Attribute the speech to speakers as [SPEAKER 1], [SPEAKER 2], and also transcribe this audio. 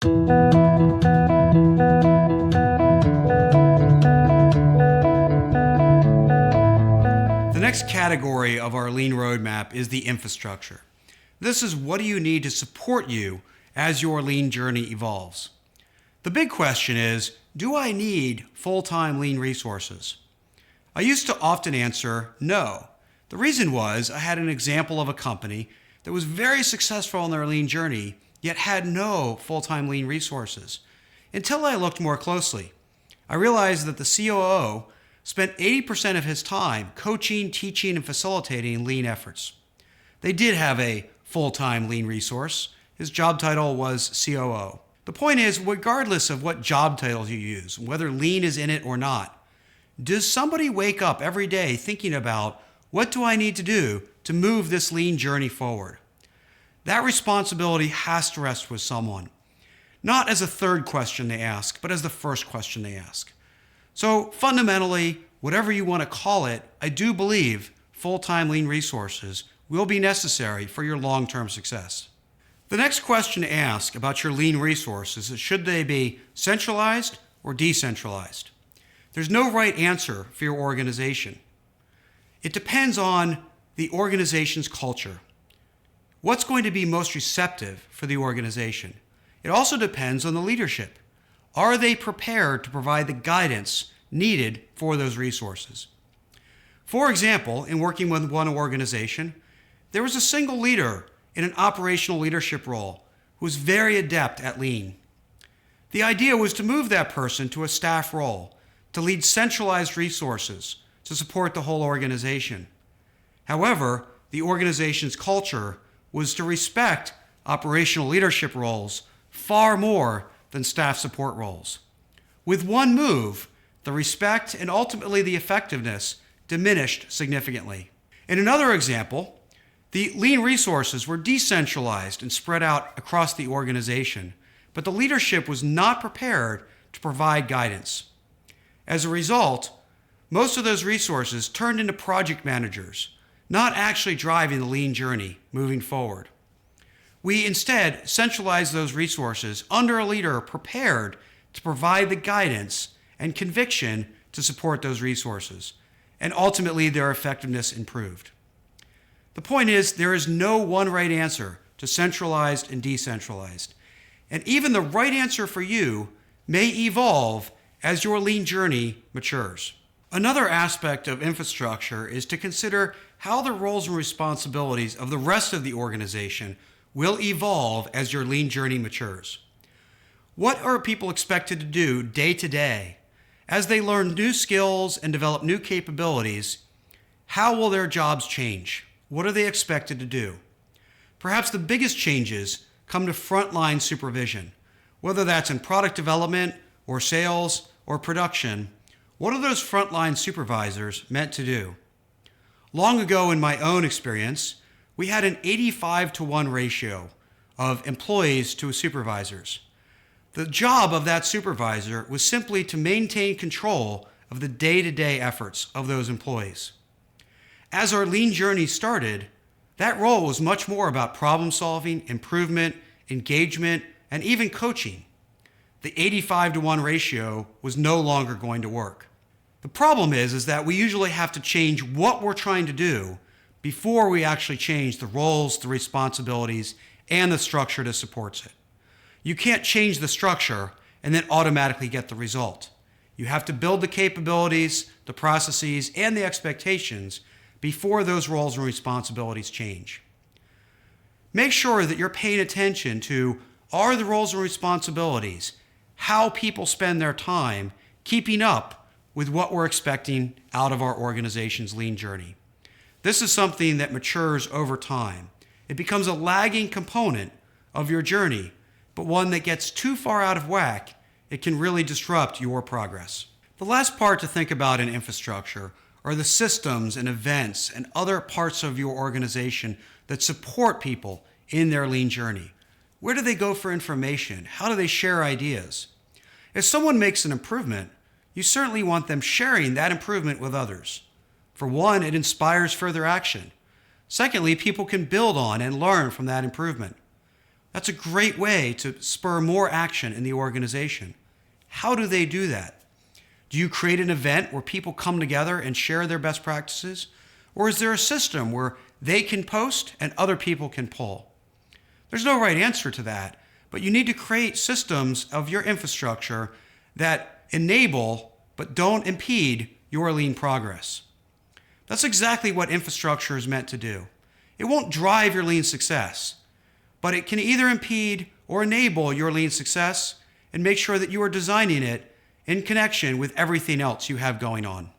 [SPEAKER 1] The next category of our lean roadmap is the infrastructure. This is what do you need to support you as your lean journey evolves. The big question is, do I need full-time lean resources? I used to often answer no. The reason was I had an example of a company that was very successful in their lean journey, yet had no full-time lean resources. Until I looked more closely, I realized that the COO spent 80% of his time coaching, teaching, and facilitating lean efforts. They did have a full-time lean resource. His job title was COO. The point is, regardless of what job titles you use, whether lean is in it or not, does somebody wake up every day thinking about what do I need to do to move this lean journey forward? That responsibility has to rest with someone. Not as a third question they ask, but as the first question they ask. So fundamentally, whatever you want to call it, I do believe full-time lean resources will be necessary for your long-term success. The next question to ask about your lean resources is should they be centralized or decentralized? There's no right answer for your organization. It depends on the organization's culture. What's going to be most receptive for the organization? It also depends on the leadership. Are they prepared to provide the guidance needed for those resources? For example, in working with one organization, there was a single leader in an operational leadership role who was very adept at lean. The idea was to move that person to a staff role to lead centralized resources to support the whole organization. However, the organization's culture was to respect operational leadership roles far more than staff support roles. With one move, the respect and ultimately the effectiveness diminished significantly. In another example, the lean resources were decentralized and spread out across the organization, but the leadership was not prepared to provide guidance. As a result, most of those resources turned into project managers, not actually driving the lean journey moving forward. We instead centralized those resources under a leader prepared to provide the guidance and conviction to support those resources, and ultimately their effectiveness improved. The point is, there is no one right answer to centralized and decentralized, and even the right answer for you may evolve as your lean journey matures. Another aspect of infrastructure is to consider how the roles and responsibilities of the rest of the organization will evolve as your lean journey matures. What are people expected to do day to day? As they learn new skills and develop new capabilities, how will their jobs change? What are they expected to do? Perhaps the biggest changes come to frontline supervision, whether that's in product development or sales or production. What are those frontline supervisors meant to do? Long ago in my own experience, we had an 85-to-1 ratio of employees to supervisors. The job of that supervisor was simply to maintain control of the day-to-day efforts of those employees. As our lean journey started, that role was much more about problem solving, improvement, engagement, and even coaching. The 85-to-1 ratio was no longer going to work. The problem is that we usually have to change what we're trying to do before we actually change the roles, the responsibilities, and the structure that supports it. You can't change the structure and then automatically get the result. You have to build the capabilities, the processes, and the expectations before those roles and responsibilities change. Make sure that you're paying attention to are the roles and responsibilities, how people spend their time, keeping up with what we're expecting out of our organization's lean journey. This is something that matures over time. It becomes a lagging component of your journey, but one that gets too far out of whack, it can really disrupt your progress. The last part to think about in infrastructure are the systems and events and other parts of your organization that support people in their lean journey. Where do they go for information? How do they share ideas? If someone makes an improvement, you certainly want them sharing that improvement with others. For one, it inspires further action. Secondly, people can build on and learn from that improvement. That's a great way to spur more action in the organization. How do they do that? Do you create an event where people come together and share their best practices? Or is there a system where they can post and other people can pull? There's no right answer to that, but you need to create systems of your infrastructure that enable but don't impede your lean progress. That's exactly what infrastructure is meant to do. It won't drive your lean success, but it can either impede or enable your lean success and make sure that you are designing it in connection with everything else you have going on.